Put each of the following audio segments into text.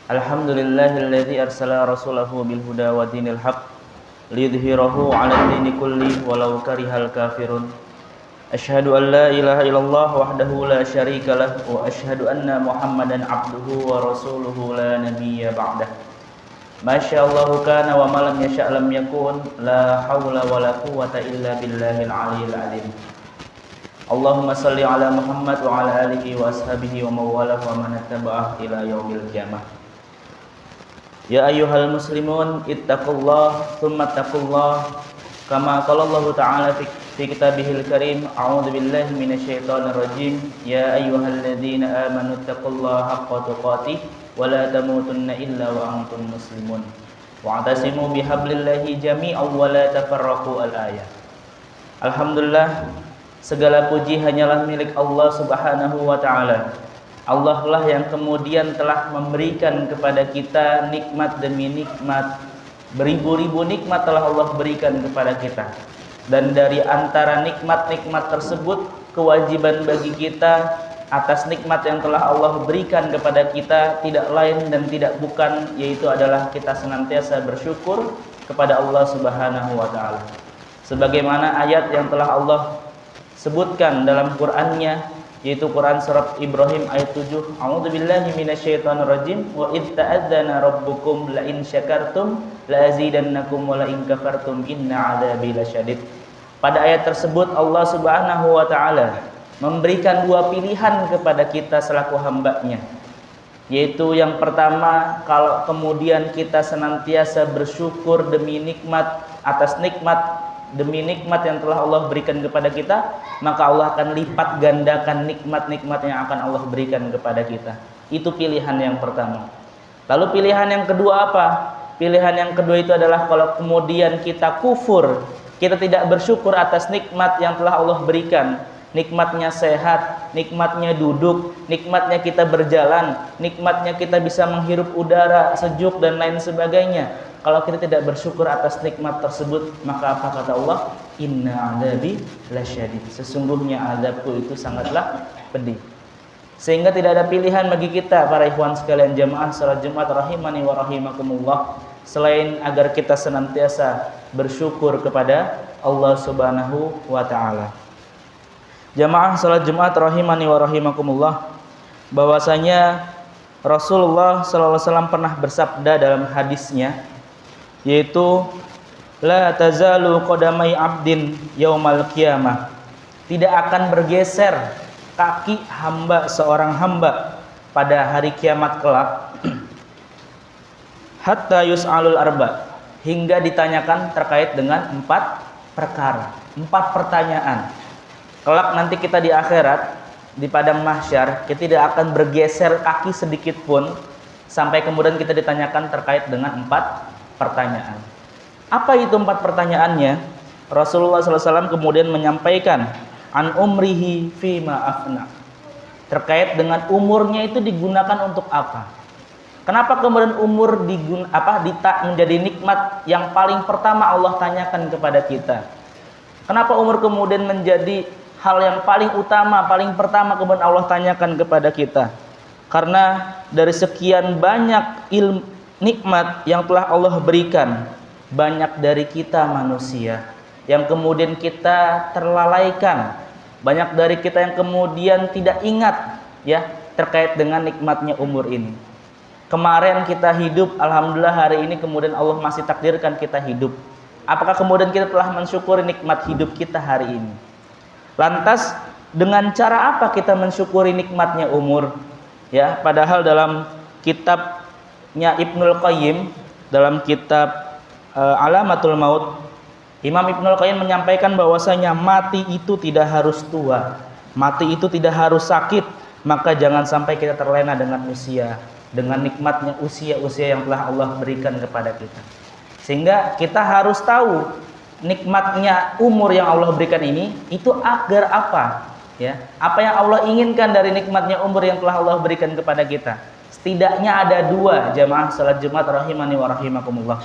Alhamdulillahilladzi arsala rasulahu bil huda wa dinil haq liyudhhirahu 'alad dini kulli walau karihal kafirun. Asyhadu an la ilaha illallah wahdahu la syarikalah wa asyhadu anna Muhammadan 'abduhu wa rasuluhu la nabiyya ba'dah. Masyaallahu kana wa ma lam yasha' lam yakun, la haula wa la quwwata illa billahil 'aliyyil 'azim. Allahumma salli ala Muhammad wa ala alihi wa ashabihi wa mawalah wa man ittaba'ah ila yaumil qiyamah. Ya ayyuhal muslimun ittaqullah tsumma taqullah kama qala Allah ta'ala في كتابه الكريم أعوذ بالله من الشيطان الرجيم يا أيها الذين آمنوا اتقوا الله حق تقاته ولا تموتن إلا وأنتم مسلمون واعتصموا بحبل الله جميعا ولا تفرقوا الآية. Alhamdulillah, segala puji hanyalah milik Allah Subhanahu wa Ta'ala. Allah lah yang kemudian telah memberikan kepada kita nikmat demi nikmat. Beribu-ribu nikmat telah Allah berikan kepada kita. Dan dari antara nikmat-nikmat tersebut, kewajiban bagi kita atas nikmat yang telah Allah berikan kepada kita tidak lain dan tidak bukan, yaitu adalah kita senantiasa bersyukur kepada Allah Subhanahu wa Ta'ala. Sebagaimana ayat yang telah Allah sebutkan dalam Qur'annya, yaitu Quran surat Ibrahim ayat 7, A'udzubillahi minasyaitonirrajim wa idz ta'adzana rabbukum la in syakartum la azidannakum wa la in kafartum inna 'adzabi lasyadid. Pada ayat tersebut Allah Subhanahu wa Ta'ala memberikan dua pilihan kepada kita selaku hambanya, yaitu yang pertama, kalau kemudian kita senantiasa bersyukur demi nikmat atas nikmat demi nikmat yang telah Allah berikan kepada kita, maka Allah akan lipat gandakan nikmat-nikmat yang akan Allah berikan kepada kita. Itu pilihan yang pertama. Lalu pilihan yang kedua apa? Pilihan yang kedua itu adalah kalau kemudian kita kufur, kita tidak bersyukur atas nikmat yang telah Allah berikan. Nikmatnya sehat, nikmatnya duduk, nikmatnya kita berjalan, nikmatnya kita bisa menghirup udara sejuk dan lain sebagainya. Kalau kita tidak bersyukur atas nikmat tersebut, maka apa kata Allah? Inna 'adzabi lasyadid. Sesungguhnya azabku itu sangatlah pedih. Sehingga tidak ada pilihan bagi kita para ikhwan sekalian jamaah salat Jumat rahimani wa rahimakumullah, selain agar kita senantiasa bersyukur kepada Allah Subhanahu wa Ta'ala. Jamaah salat Jumat rahimani wa rahimakumullah, bahwasanya Rasulullah sallallahu alaihi wasallam pernah bersabda dalam hadisnya, yaitu la tazalu qadamai abdin yaumal qiyamah, tidak akan bergeser kaki hamba seorang hamba pada hari kiamat kelak hatta yus'alul arba, hingga ditanyakan terkait dengan 4 perkara, 4 pertanyaan. Kelak nanti kita di akhirat, di padang mahsyar, kita tidak akan bergeser kaki sedikit pun sampai kemudian kita ditanyakan terkait dengan 4 pertanyaan. Apa itu 4 pertanyaannya? Rasulullah SAW kemudian menyampaikan an umrihi fima afna, terkait dengan umurnya itu digunakan untuk apa. Kenapa kemudian umur menjadi nikmat yang paling pertama Allah tanyakan kepada kita? Kenapa umur kemudian menjadi hal yang paling utama, paling pertama kemudian Allah tanyakan kepada kita? Karena dari sekian banyak nikmat yang telah Allah berikan, banyak dari kita manusia yang kemudian kita terlalaikan, banyak dari kita yang kemudian tidak ingat ya terkait dengan nikmatnya umur ini. Kemarin kita hidup, alhamdulillah hari ini kemudian Allah masih takdirkan kita hidup. Apakah kemudian kita telah mensyukuri nikmat hidup kita hari ini? Lantas dengan cara apa kita mensyukuri nikmatnya umur? Ya, padahal dalam kitabnya Ibnul Qayyim, dalam kitab Alamatul Maut, Imam Ibnul Qayyim menyampaikan bahwasanya mati itu tidak harus tua, mati itu tidak harus sakit, maka jangan sampai kita terlena dengan usia, dengan nikmatnya usia-usia yang telah Allah berikan kepada kita. Sehingga kita harus tahu nikmatnya umur yang Allah berikan ini itu agar apa? Ya, apa yang Allah inginkan dari nikmatnya umur yang telah Allah berikan kepada kita? Setidaknya ada 2 jamaah salat Jumat rahimani wa rahimakumullah.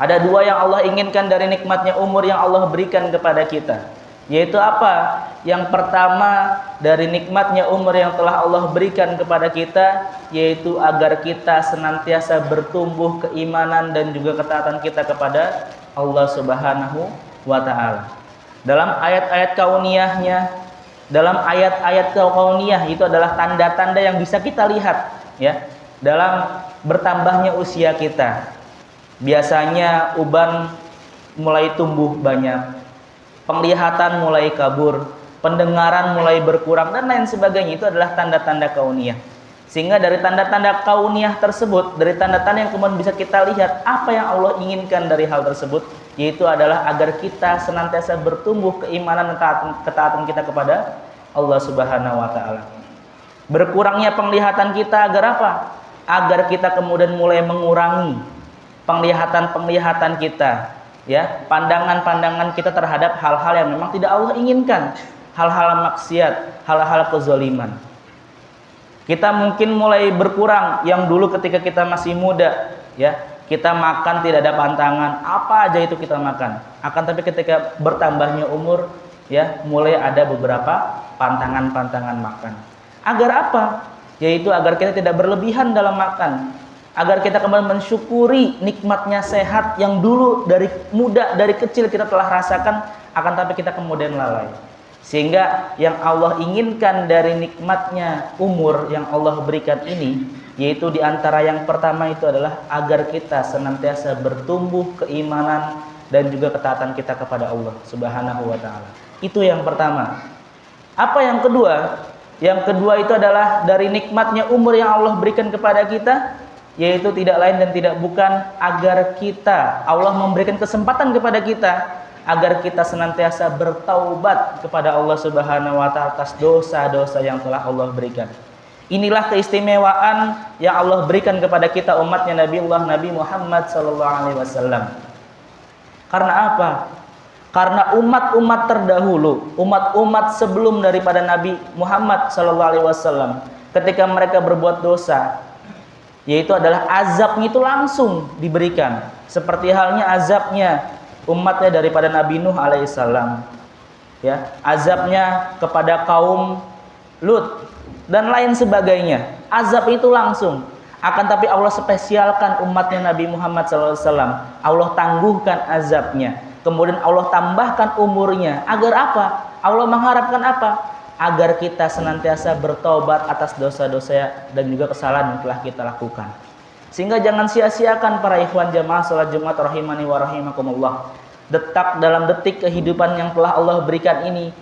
Ada 2 yang Allah inginkan dari nikmatnya umur yang Allah berikan kepada kita. Yaitu apa? Yang pertama dari nikmatnya umur yang telah Allah berikan kepada kita, yaitu agar kita senantiasa bertumbuh keimanan dan juga ketaatan kita kepada Allah Subhanahu wa Ta'ala. Dalam ayat-ayat kauniyahnya, dalam ayat-ayat kauniyah itu adalah tanda-tanda yang bisa kita lihat ya dalam bertambahnya usia kita. Biasanya uban mulai tumbuh banyak, penglihatan mulai kabur, pendengaran mulai berkurang dan lain sebagainya. Itu adalah tanda-tanda kauniyah. Sehingga dari tanda-tanda kauniyah tersebut, dari tanda-tanda yang kemudian bisa kita lihat apa yang Allah inginkan dari hal tersebut, yaitu adalah agar kita senantiasa bertumbuh keimanan dan ketaatan kita kepada Allah Subhanahu wa taala. Berkurangnya penglihatan kita agar apa? Agar kita kemudian mulai mengurangi penglihatan kita, ya, pandangan-pandangan kita terhadap hal-hal yang memang tidak Allah inginkan, hal-hal maksiat, hal-hal kezaliman. Kita mungkin mulai berkurang yang dulu ketika kita masih muda, ya, kita makan tidak ada pantangan, apa aja itu kita makan. Akan tapi ketika bertambahnya umur, ya, mulai ada beberapa pantangan-pantangan makan. Agar apa? Yaitu agar kita tidak berlebihan dalam makan, agar kita kembali mensyukuri nikmatnya sehat yang dulu dari muda, dari kecil kita telah rasakan, akan tapi kita kemudian lalai. Sehingga yang Allah inginkan dari nikmatnya umur yang Allah berikan ini, yaitu diantara yang pertama itu adalah agar kita senantiasa bertumbuh keimanan dan juga ketaatan kita kepada Allah Subhanahu wa taala. Itu yang pertama. Apa yang kedua? Yang kedua itu adalah dari nikmatnya umur yang Allah berikan kepada kita, yaitu tidak lain dan tidak bukan agar kita, Allah memberikan kesempatan kepada kita agar kita senantiasa bertaubat kepada Allah Subhanahu wa taala atas dosa-dosa yang telah Allah berikan. Inilah keistimewaan yang Allah berikan kepada kita umatnya Nabi Muhammad sallallahu alaihi wasallam. Karena apa? Karena umat-umat terdahulu, umat-umat sebelum daripada Nabi Muhammad sallallahu alaihi wasallam, ketika mereka berbuat dosa, yaitu adalah azabnya itu langsung diberikan, seperti halnya azabnya umatnya daripada Nabi Nuh alaihissalam, ya, azabnya kepada kaum Lut dan lain sebagainya. Azab itu langsung. Akan tapi Allah spesialkan umatnya Nabi Muhammad SAW. Allah tangguhkan azabnya. Kemudian Allah tambahkan umurnya. Agar apa? Allah mengharapkan apa? Agar kita senantiasa bertobat atas dosa-dosa dan juga kesalahan yang telah kita lakukan. Sehingga jangan sia-siakan para ikhwan jamaah salat Jumat rahimani wa rahimakumullah. Dalam detik kehidupan yang telah Allah berikan ini,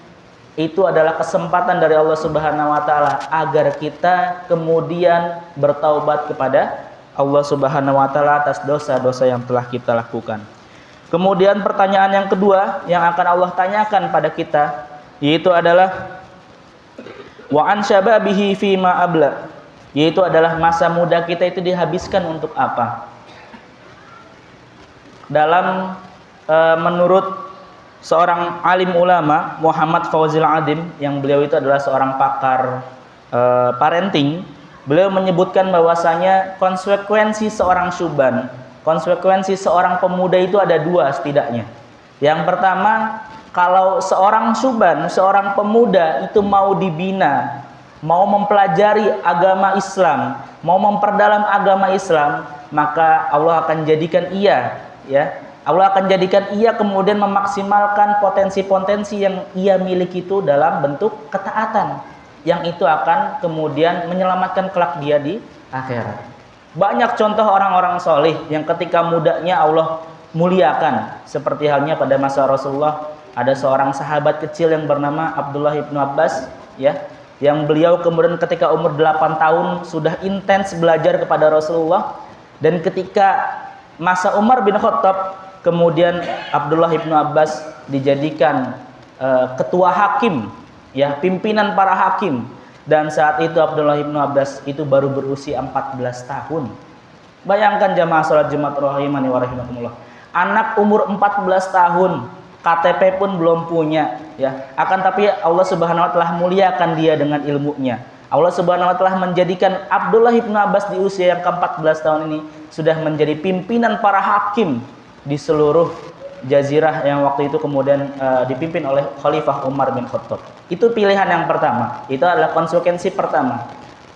itu adalah kesempatan dari Allah Subhanahu wa taala agar kita kemudian bertaubat kepada Allah Subhanahu wa taala atas dosa-dosa yang telah kita lakukan. Kemudian pertanyaan yang kedua yang akan Allah tanyakan pada kita, yaitu adalah wa an syababihi fi ma abla, yaitu adalah masa muda kita itu dihabiskan untuk apa? Dalam menurut seorang alim ulama Muhammad Fawzil Adim, yang beliau itu adalah seorang pakar parenting, beliau menyebutkan bahwasanya konsekuensi seorang syuban, konsekuensi seorang pemuda itu ada dua setidaknya. Yang pertama, kalau seorang syuban, seorang pemuda itu mau dibina, mau mempelajari agama Islam, mau memperdalam agama Islam, maka Allah akan jadikan ia, ya, Allah akan jadikan ia kemudian memaksimalkan potensi-potensi yang ia miliki itu dalam bentuk ketaatan, yang itu akan kemudian menyelamatkan kelak dia di akhirat. Banyak contoh orang-orang soleh yang ketika mudanya Allah muliakan, seperti halnya pada masa Rasulullah ada seorang sahabat kecil yang bernama Abdullah ibnu Abbas, ya, yang beliau kemudian ketika umur 8 tahun sudah intens belajar kepada Rasulullah, dan ketika masa Umar bin Khattab kemudian Abdullah ibnu Abbas dijadikan ketua hakim, ya, pimpinan para hakim, dan saat itu Abdullah ibnu Abbas itu baru berusia 14 tahun. Bayangkan jamaah salat Jumat rahimani wa rahimakumullah, anak umur 14 tahun, KTP pun belum punya, ya, akan tapi Allah Subhanahu wa taala muliakan dia dengan ilmunya. Allah Subhanahu wa taala menjadikan Abdullah ibnu Abbas di usia yang ke-14 tahun ini sudah menjadi pimpinan para hakim di seluruh jazirah yang waktu itu kemudian dipimpin oleh Khalifah Umar bin Khattab. Itu pilihan yang pertama. Itu adalah konsekuensi pertama.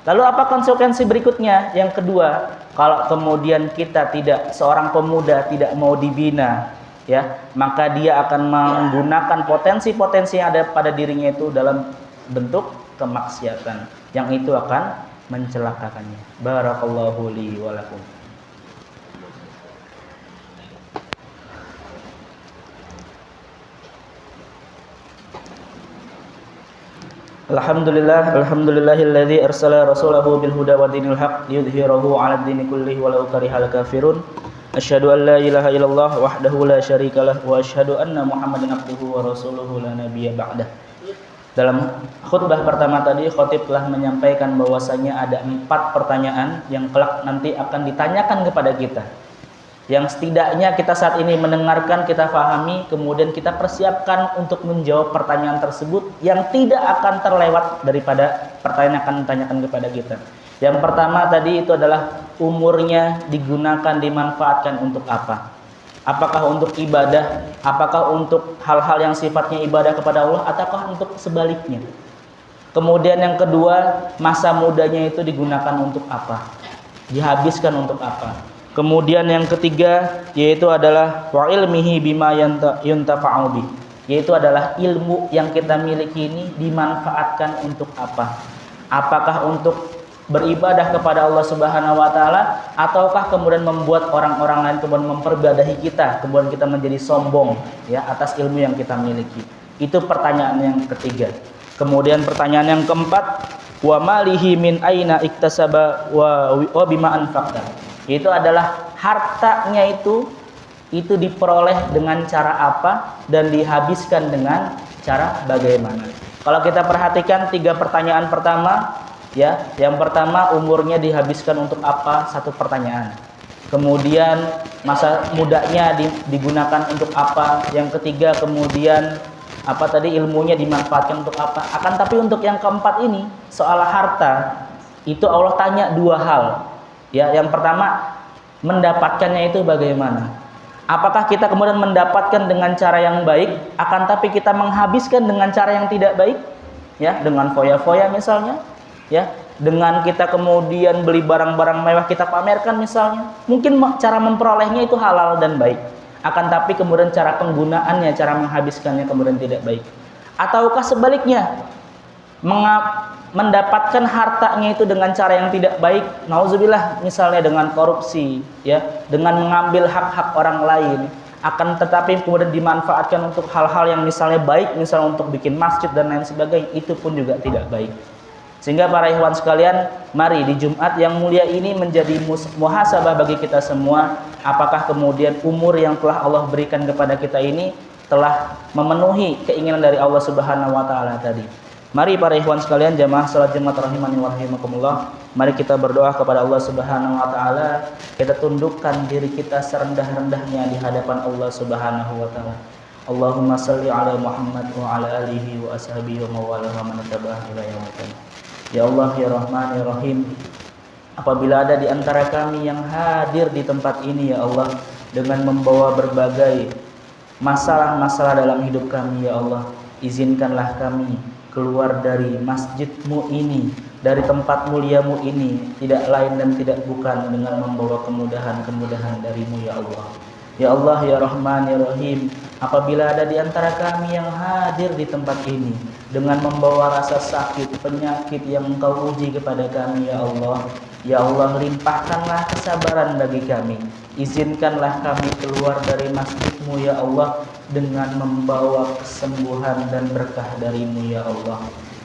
Lalu apa konsekuensi berikutnya? Yang kedua, kalau kemudian kita tidak, seorang pemuda tidak mau dibina, ya, maka dia akan menggunakan potensi-potensi yang ada pada dirinya itu dalam bentuk kemaksiatan, yang itu akan mencelakakannya. Barakallahu li wa lakum. Alhamdulillahilladzi arsala rasulahu bil huda wa dinil haq liyudhhirahu 'alad dini kullihi walau karihal kafirun. Asyhadu an la ilaha illallah wahdahu la syarikalah wa asyhadu anna Muhammadan abduhu wa rasuluhu la nabiyya ba'dah. Dalam khutbah pertama tadi khatib telah menyampaikan bahwasanya ada 4 pertanyaan yang kelak nanti akan ditanyakan kepada kita. Yang setidaknya kita saat ini mendengarkan, kita fahami, kemudian kita persiapkan untuk menjawab pertanyaan tersebut yang tidak akan terlewat daripada pertanyaan yang akan ditanyakan kepada kita. Yang pertama tadi itu adalah umurnya digunakan, dimanfaatkan untuk apa? Apakah untuk ibadah? Apakah untuk hal-hal yang sifatnya ibadah kepada Allah? Ataukah untuk sebaliknya? Kemudian yang kedua, masa mudanya itu digunakan untuk apa? Dihabiskan untuk apa? Kemudian yang ketiga yaitu adalah wa ilmihi bima yuntafa'u bi, yaitu adalah ilmu yang kita miliki ini dimanfaatkan untuk apa? Apakah untuk beribadah kepada Allah Subhanahu wa taala ataukah kemudian membuat orang-orang lain kemudian memperbadahi kita, kemudian kita menjadi sombong ya atas ilmu yang kita miliki. Itu pertanyaan yang ketiga. Kemudian pertanyaan yang keempat, wa malihi min aina iktasaba wa bima anfaqta. Itu adalah hartanya itu diperoleh dengan cara apa dan dihabiskan dengan cara bagaimana. Kalau kita perhatikan 3 pertanyaan pertama ya, yang pertama umurnya dihabiskan untuk apa? 1 pertanyaan. Kemudian masa mudanya digunakan untuk apa? Yang ketiga kemudian apa tadi, ilmunya dimanfaatkan untuk apa? Akan tapi untuk yang keempat ini soal harta itu Allah tanya 2 hal. Ya, yang pertama mendapatkannya itu bagaimana? Apakah kita kemudian mendapatkan dengan cara yang baik, akan tapi kita menghabiskan dengan cara yang tidak baik? Ya, dengan foya-foya misalnya, ya, dengan kita kemudian beli barang-barang mewah kita pamerkan misalnya. Mungkin cara memperolehnya itu halal dan baik, akan tapi kemudian cara penggunaannya, cara menghabiskannya kemudian tidak baik. Ataukah sebaliknya, mendapatkan hartanya itu dengan cara yang tidak baik, nauzubillah, misalnya dengan korupsi ya, dengan mengambil hak-hak orang lain, akan tetapi kemudian dimanfaatkan untuk hal-hal yang misalnya baik, misalnya untuk bikin masjid dan lain sebagainya, itu pun juga tidak baik. Sehingga para ikhwan sekalian, mari di Jumat yang mulia ini menjadi muhasabah bagi kita semua, apakah kemudian umur yang telah Allah berikan kepada kita ini telah memenuhi keinginan dari Allah Subhanahu wa taala tadi. Mari para ikhwan sekalian, jamaah salat Jumat rahimani wa rahimakumullah, mari kita berdoa kepada Allah Subhanahu wa taala, kita tundukkan diri kita serendah-rendahnya di hadapan Allah Subhanahu wa taala. Allahumma shalli ala Muhammad wa ala alihi wa ashabihi wa mawala wa man tabi'ahu ila yaumil qiyamah. Ya Allah ya Rahman ya Rahim, apabila ada di antara kami yang hadir di tempat ini ya Allah dengan membawa berbagai masalah-masalah dalam hidup kami ya Allah, izinkanlah kami keluar dari masjid-Mu ini, dari tempat mulia-Mu ini, tidak lain dan tidak bukan dengan membawa kemudahan-kemudahan dari-Mu ya Allah. Ya Allah ya Rahman ya Rahim, apabila ada di antara kami yang hadir di tempat ini dengan membawa rasa sakit, penyakit yang Engkau uji kepada kami ya Allah, ya Allah, limpahkanlah kesabaran bagi kami. Izinkanlah kami keluar dari masjid-Mu ya Allah dengan membawa kesembuhan dan berkah dari-Mu ya Allah.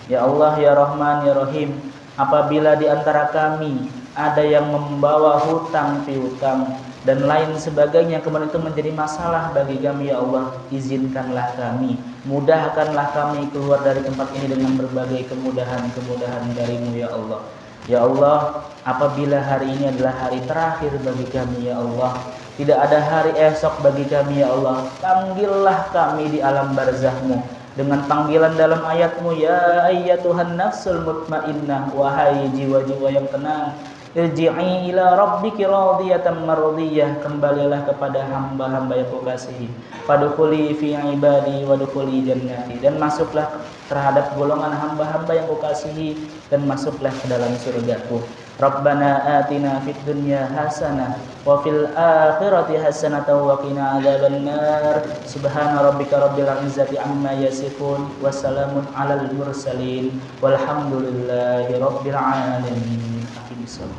Ya Allah ya Rahman ya Rahim, apabila di antara kami ada yang membawa hutang piutang dan lain sebagainya, kemudian itu menjadi masalah bagi kami ya Allah, izinkanlah kami, mudahkanlah kami keluar dari tempat ini dengan berbagai kemudahan-kemudahan dari-Mu ya Allah. Ya Allah, apabila hari ini adalah hari terakhir bagi kami ya Allah, tidak ada hari esok bagi kami ya Allah, panggillah kami di alam barzah-Mu dengan panggilan dalam ayat-Mu, ya ayyatuhan nafsul mutmainnah, wahai jiwa-jiwa yang tenang, irji'i ila rabbiki radiyatan mardiyah, kembalilah kepada hamba-hamba yang Kau kasihi, fadkhuli fi ibadi wadkhuli jannati, dan masuklah terhadap golongan hamba-hamba yang Kau kasihi dan masuklah ke dalam surga-Ku. Rabbana atina fid dunya hasanah wa fil akhirati hasanah wa qina adzabannar. Subhana rabbika rabbil izzati amma yasifun wa salamun alal mursalin walhamdulillahi rabbil alamin. Aqimissalam.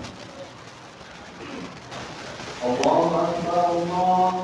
Allahu akbar.